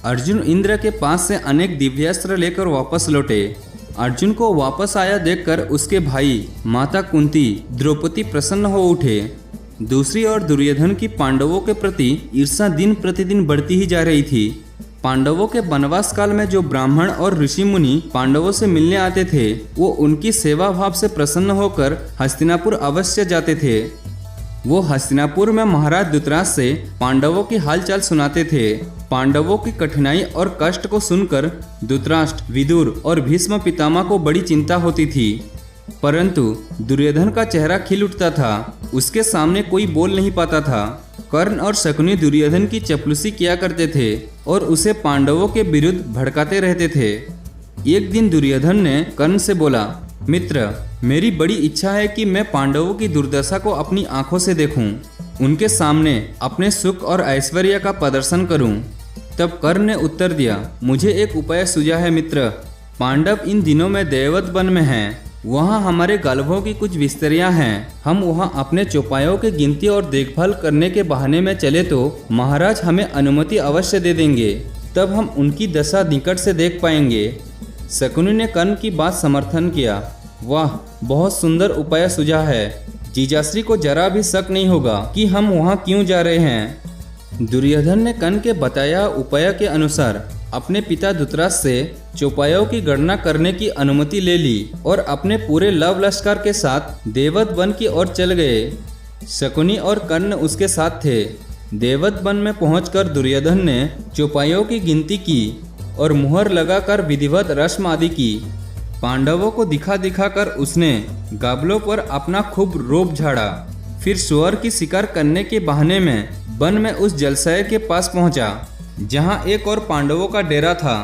अर्जुन इंद्र के पास से अनेक दिव्यास्त्र लेकर वापस लौटे। अर्जुन को वापस आया देखकर उसके भाई माता कुंती, द्रौपदी प्रसन्न हो उठे। दूसरी ओर दुर्योधन की पांडवों के प्रति ईर्ष्या दिन प्रतिदिन बढ़ती ही जा रही थी। पांडवों के वनवास काल में जो ब्राह्मण और ऋषि मुनि पांडवों से मिलने आते थे, वो उनकी सेवा भाव से प्रसन्न होकर हस्तिनापुर अवश्य जाते थे। वो हस्तिनापुर में महाराज धृतराष्ट्र से पांडवों की हालचाल सुनाते थे। पांडवों की कठिनाई और कष्ट को सुनकर धृतराष्ट्र, विदुर और भीष्म पितामह को बड़ी चिंता होती थी, परंतु दुर्योधन का चेहरा खिल उठता था। उसके सामने कोई बोल नहीं पाता था। कर्ण और शकुनी दुर्योधन की चपलूसी किया करते थे और उसे पांडवों के विरुद्ध भड़काते रहते थे। एक दिन दुर्योधन ने कर्ण से बोला, मित्र, मेरी बड़ी इच्छा है कि मैं पांडवों की दुर्दशा को अपनी आंखों से देखूं, उनके सामने अपने सुख और ऐश्वर्य का प्रदर्शन करूं। तब कर्ण ने उत्तर दिया, मुझे एक उपाय सूझा है मित्र। पांडव इन दिनों में देववत वन में हैं। वहाँ हमारे गालवों की कुछ विस्तरियाँ हैं। हम वहाँ अपने चौपायों की गिनती और देखभाल करने के बहाने में चले तो महाराज हमें अनुमति अवश्य दे देंगे। तब हम उनकी दशा निकट से देख पाएंगे। शकुनी ने कर्ण की बात समर्थन किया। वाह, बहुत सुंदर उपाय सूझा है। जीजाश्री को जरा भी शक नहीं होगा कि हम वहाँ क्यों जा रहे हैं। दुर्योधन ने कर्ण के बताया उपाय के अनुसार अपने पिता धृतराष्ट्र से चौपायों की गणना करने की अनुमति ले ली और अपने पूरे लव लश्कर के साथ देववत वन की ओर चल गए। शकुनी और कर्ण उसके साथ थे। देववत वन में पहुंचकर दुर्योधन ने चौपायों की गिनती की और मुहर लगाकर विधिवत रस्म आदि की। पांडवों को दिखा दिखाकर उसने गाबलों पर अपना खूब रोब झाड़ा। फिर सुअर की शिकार करने के बहाने में वन में उस जलाशय के पास पहुंचा, जहां एक और पांडवों का डेरा था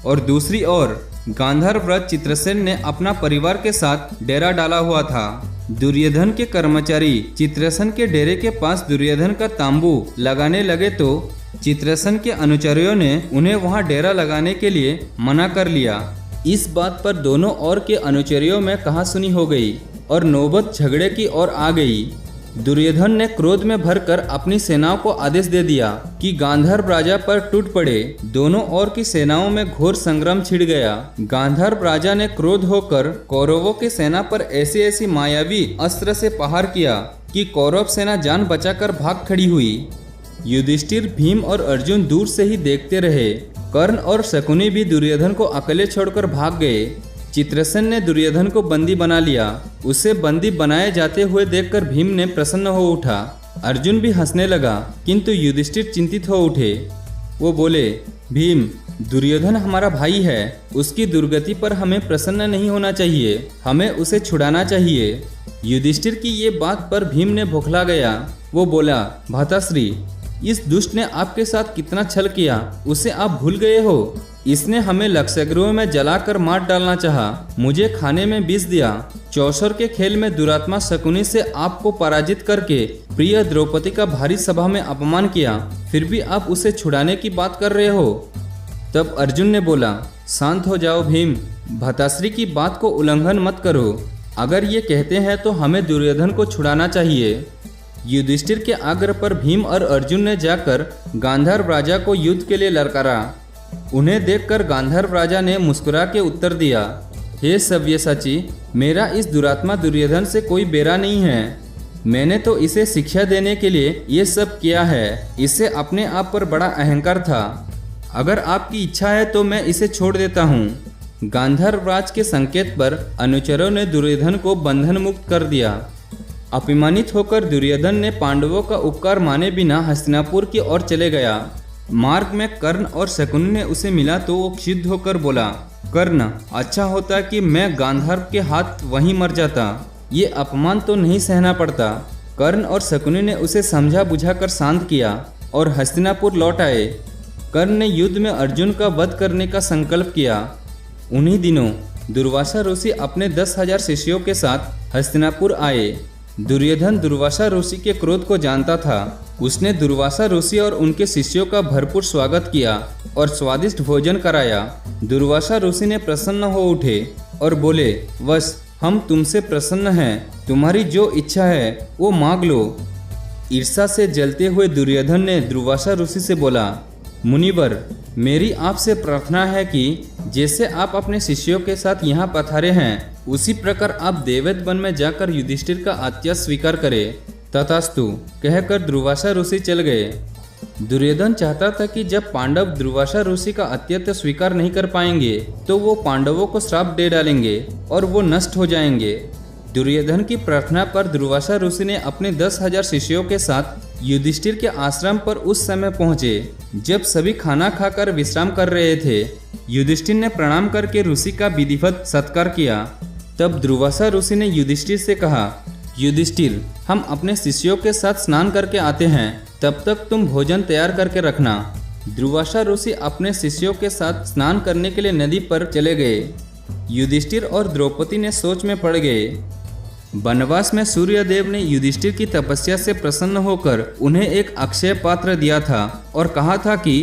और दूसरी ओर गांधार चित्रसेन ने अपना परिवार के साथ डेरा डाला हुआ था। दुर्योधन के कर्मचारी चित्रसेन के डेरे के पास दुर्योधन का तांबू लगाने लगे तो चित्रसेन के अनुचरियों ने उन्हें वहां डेरा लगाने के लिए मना कर लिया। इस बात पर दोनों ओर के अनुचरियों में कहासुनी हो गई और नौबत झगड़े की ओर आ गई। दुर्योधन ने क्रोध में भरकर अपनी सेनाओं को आदेश दे दिया कि गांधार राजा पर टूट पड़े। दोनों ओर की सेनाओं में घोर संग्राम छिड़ गया। गांधार राजा ने क्रोध होकर कौरवों की सेना पर ऐसी ऐसी मायावी अस्त्र से प्रहार किया कि कौरव सेना जान बचाकर भाग खड़ी हुई। युधिष्ठिर, भीम और अर्जुन दूर से ही देखते रहे। कर्ण और शकुनी भी दुर्योधन को अकेले छोड़कर भाग गए। चित्रसेन ने दुर्योधन को बंदी बना लिया। उसे बंदी बनाए जाते हुए देखकर भीम ने प्रसन्न हो उठा। अर्जुन भी हंसने लगा, किंतु युधिष्ठिर चिंतित हो उठे। वो बोले, भीम, दुर्योधन हमारा भाई है। उसकी दुर्गति पर हमें प्रसन्न नहीं होना चाहिए, हमें उसे छुड़ाना चाहिए। युधिष्ठिर की ये बात पर भीम ने बौखला गया। वो बोला, भ्राताश्री, इस दुष्ट ने आपके साथ कितना छल किया, उसे आप भूल गए हो। इसने हमें लक्षगृह में जलाकर मार डालना चाहा, मुझे खाने में विष दिया। चौसर के खेल में दुरात्मा शकुनी से आपको पराजित करके प्रिय द्रौपदी का भारी सभा में अपमान किया, फिर भी आप उसे छुड़ाने की बात कर रहे हो। तब अर्जुन ने बोला, शांत हो जाओ भीम, भ्राताश्री की बात को उल्लंघन मत करो। अगर ये कहते हैं तो हमें दुर्योधन को छुड़ाना चाहिए। युधिष्ठिर के आग्रह पर भीम और अर्जुन ने जाकर गांधार राजा को युद्ध के लिए ललकारा। उन्हें देखकर गांधार राजा ने मुस्कुरा के उत्तर दिया, हे सव्यसाची, मेरा इस दुरात्मा दुर्योधन से कोई बेरा नहीं है। मैंने तो इसे शिक्षा देने के लिए ये सब किया है। इसे अपने आप पर बड़ा अहंकार था। अगर आपकी इच्छा है तो मैं इसे छोड़ देता हूँ। गांधार राज के संकेत पर अनुचरों ने दुर्योधन को बंधन मुक्त कर दिया। अपमानित होकर दुर्योधन ने पांडवों का उपकार माने बिना हस्तिनापुर की ओर चले गया। मार्ग में कर्ण और शकुनी ने उसे मिला तो वो क्षुब्ध होकर बोला, कर्ण, अच्छा होता कि मैं गांधार के हाथ वहीं मर जाता। ये अपमान तो नहीं सहना पड़ता। कर्ण और शकुनी ने उसे समझा बुझाकर शांत किया और हस्तिनापुर लौट आए। कर्ण ने युद्ध में अर्जुन का वध करने का संकल्प किया। उन्हीं दिनों दुर्वासा ऋषि अपने 10,000 शिष्यों के साथ हस्तिनापुर आए। दुर्योधन दुर्वासा ऋषि के क्रोध को जानता था। उसने दुर्वासा ऋषि और उनके शिष्यों का भरपूर स्वागत किया और स्वादिष्ट भोजन कराया। दुर्वासा ऋषि ने प्रसन्न हो उठे और बोले, वश, हम तुमसे प्रसन्न हैं, तुम्हारी जो इच्छा है वो मांग लो। ईर्ष्या से जलते हुए दुर्योधन ने दुर्वासा ऋषि से बोला, मुनिवर, मेरी आपसे प्रार्थना है कि जैसे आप अपने शिष्यों के साथ यहाँ पधारे हैं, उसी प्रकार आप देवैत वन में जाकर युधिष्ठिर का आतिथ्य स्वीकार करें। तथास्तु कहकर दुर्वासा ऋषि चल गए। दुर्योधन चाहता था कि जब पांडव दुर्वासा ऋषि का आतिथ्य स्वीकार नहीं कर पाएंगे तो वो पांडवों को श्राप दे डालेंगे और वो नष्ट हो जाएंगे। दुर्योधन की प्रार्थना पर दुर्वासा ऋषि ने अपने 10,000 शिष्यों के साथ युधिष्ठिर के आश्रम पर उस समय पहुंचे जब सभी खाना खाकर विश्राम कर रहे थे। युधिष्ठिर ने प्रणाम करके ऋषि का विधिवत सत्कार किया। तब दुर्वासा ऋषि ने युधिष्ठिर से कहा, युधिष्ठिर, हम अपने शिष्यों के साथ स्नान करके आते हैं, तब तक तुम भोजन तैयार करके रखना। दुर्वासा ऋषि अपने शिष्यों के साथ स्नान करने के लिए नदी पर चले गए। युधिष्ठिर और द्रौपदी ने सोच में पड़ गए। वनवास में सूर्यदेव ने युधिष्ठिर की तपस्या से प्रसन्न होकर उन्हें एक अक्षय पात्र दिया था और कहा था कि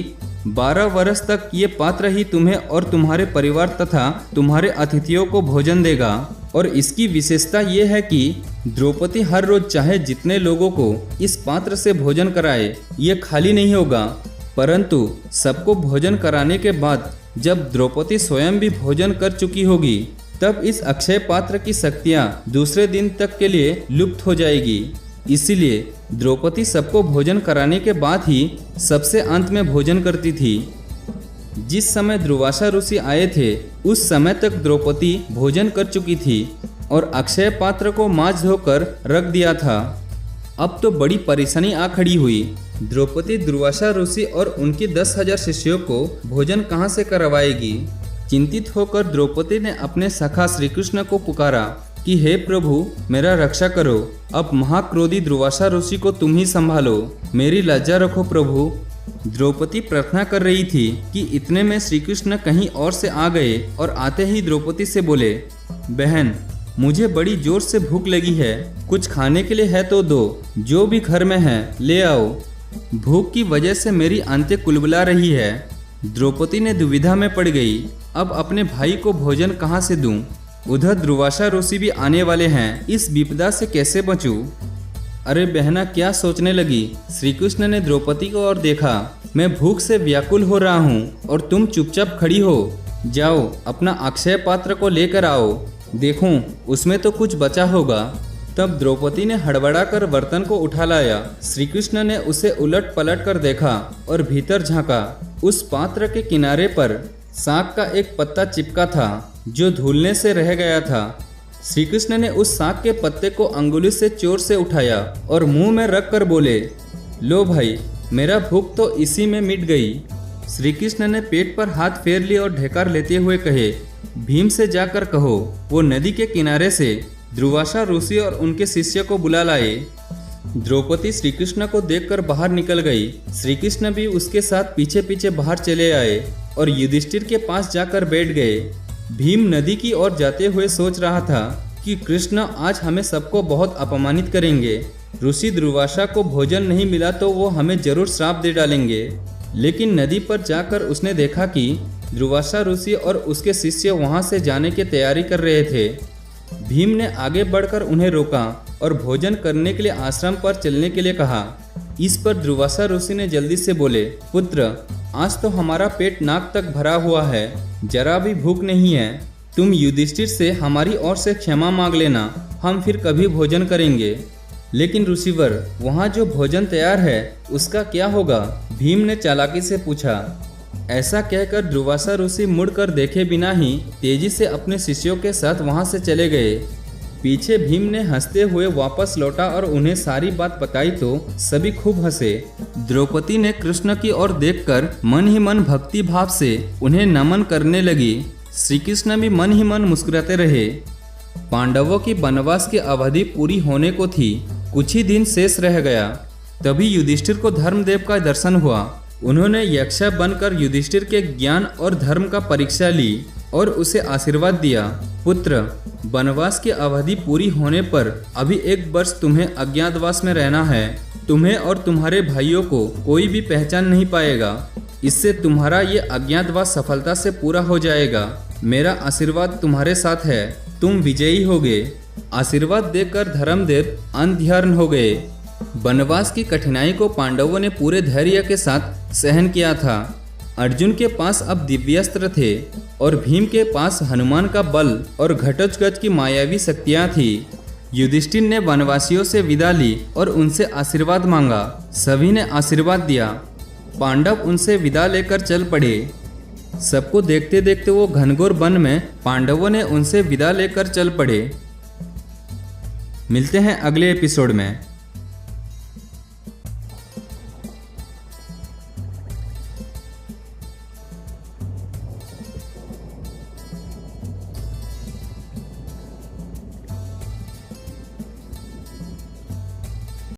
12 वर्ष तक ये पात्र ही तुम्हें और तुम्हारे परिवार तथा तुम्हारे अतिथियों को भोजन देगा। और इसकी विशेषता ये है कि द्रौपदी हर रोज चाहे जितने लोगों को इस पात्र से भोजन कराए, ये खाली नहीं होगा। परंतु सबको भोजन कराने के बाद जब द्रौपदी स्वयं भी भोजन कर चुकी होगी, तब इस अक्षय पात्र की शक्तियाँ दूसरे दिन तक के लिए लुप्त हो जाएगी। इसीलिए द्रौपदी सबको भोजन कराने के बाद ही सबसे अंत में भोजन करती थी। जिस समय दुर्वासा ऋषि आए थे उस समय तक द्रौपदी भोजन कर चुकी थी और अक्षय पात्र को मांज धोकर रख दिया था। अब तो बड़ी परेशानी आ खड़ी हुई। द्रौपदी दुर्वासा ऋषि और उनके 10,000 शिष्यों को भोजन कहाँ से करवाएगी। चिंतित होकर द्रौपदी ने अपने सखा श्री कृष्ण को पुकारा कि हे प्रभु, मेरा रक्षा करो। अब महाक्रोधी दुर्वासा ऋषि को तुम ही संभालो, मेरी लज्जा रखो प्रभु। द्रौपदी प्रार्थना कर रही थी कि इतने में श्री कृष्ण कहीं और से आ गए और आते ही द्रौपदी से बोले, बहन, मुझे बड़ी जोर से भूख लगी है, कुछ खाने के लिए है तो दो, जो भी घर में है ले आओ। भूख की वजह से मेरी आंतें कुलबुला रही है। द्रौपदी ने दुविधा में पड़ गई, अब अपने भाई को भोजन कहाँ से दूं? उधर दुर्वासा ऋषि भी आने वाले हैं, इस विपदा से कैसे बचूं? अरे बहना, क्या सोचने लगी? श्री कृष्ण ने द्रौपदी को और देखा, मैं भूख से व्याकुल हो रहा हूँ और तुम चुपचाप खड़ी हो। जाओ अपना अक्षय पात्र को लेकर आओ, देखूं उसमें तो कुछ बचा होगा। तब द्रौपदी ने हड़बड़ाकर बर्तन को उठा लाया। श्री कृष्ण ने उसे उलट पलट कर देखा और भीतर झांका। उस पात्र के किनारे पर साग का एक पत्ता चिपका था जो धुलने से रह गया था। श्री कृष्ण ने उस साग के पत्ते को अंगुली से जोर से उठाया और मुंह में रख कर बोले, लो भाई, मेरा भूख तो इसी में मिट गई। श्री कृष्ण ने पेट पर हाथ फेर लिए और ढेकर लेते हुए कहे, भीम से जाकर कहो वो नदी के किनारे से दुर्वासा ऋषि और उनके शिष्य को बुला लाए। द्रौपदी श्री कृष्ण को देखकर बाहर निकल गई। श्री कृष्ण भी उसके साथ पीछे पीछे बाहर चले आए और युधिष्ठिर के पास जाकर बैठ गए। भीम नदी की ओर जाते हुए सोच रहा था कि कृष्ण आज हमें सबको बहुत अपमानित करेंगे। ऋषि दुर्वासा को भोजन नहीं मिला तो वो हमें जरूर श्राप दे डालेंगे। लेकिन नदी पर जाकर उसने देखा कि दुर्वासा ऋषि और उसके शिष्य वहां से जाने की तैयारी कर रहे थे। भीम ने आगे बढ़कर उन्हें रोका और भोजन करने के लिए आश्रम पर चलने के लिए कहा। इस पर दुर्वासा ऋषि ने जल्दी से बोले, पुत्र, आज तो हमारा पेट नाक तक भरा हुआ है, जरा भी भूख नहीं है। तुम युधिष्ठिर से हमारी ओर से क्षमा मांग लेना, हम फिर कभी भोजन करेंगे। लेकिन ऋषिवर, वहाँ जो भोजन तैयार है उसका क्या होगा? भीम ने चालाकी से पूछा। ऐसा कहकर दुर्वासा ऋषि मुड़कर देखे बिना ही तेजी से अपने शिष्यों के साथ वहां से चले गए। पीछे भीम ने हंसते हुए वापस लौटा और उन्हें सारी बात बताई तो सभी खूब हंसे। द्रौपदी ने कृष्ण की ओर देखकर मन ही मन भक्ति भाव से उन्हें नमन करने लगी। श्री कृष्ण भी मन ही मन मुस्कुराते रहे। पांडवों की वनवास की अवधि पूरी होने को थी, कुछ ही दिन शेष रह गया। तभी युधिष्ठिर को धर्मदेव का दर्शन हुआ। उन्होंने यक्षा बनकर युधिष्ठिर के ज्ञान और धर्म का परीक्षा ली और उसे आशीर्वाद दिया। पुत्र, वनवास की अवधि पूरी होने पर अभी 1 वर्ष तुम्हें अज्ञातवास में रहना है। तुम्हें और तुम्हारे भाइयों को कोई भी पहचान नहीं पाएगा। इससे तुम्हारा ये अज्ञातवास सफलता से पूरा हो जाएगा। मेरा आशीर्वाद तुम्हारे साथ है, तुम विजयी होगे। आशीर्वाद देकर धर्मदेव अंतर्ध्यान हो गए। वनवास की कठिनाई को पांडवों ने पूरे धैर्य के साथ सहन किया था। अर्जुन के पास अब दिव्यास्त्र थे और भीम के पास हनुमान का बल और घटोत्कच की मायावी शक्तियां थी। युधिष्ठिर ने वनवासियों से विदा ली और उनसे आशीर्वाद मांगा। सभी ने आशीर्वाद दिया। पांडव उनसे विदा लेकर चल पड़े। सबको देखते देखते वो घनघोर वन में पांडवों ने उनसे विदा लेकर चल पड़े। मिलते हैं अगले एपिसोड में।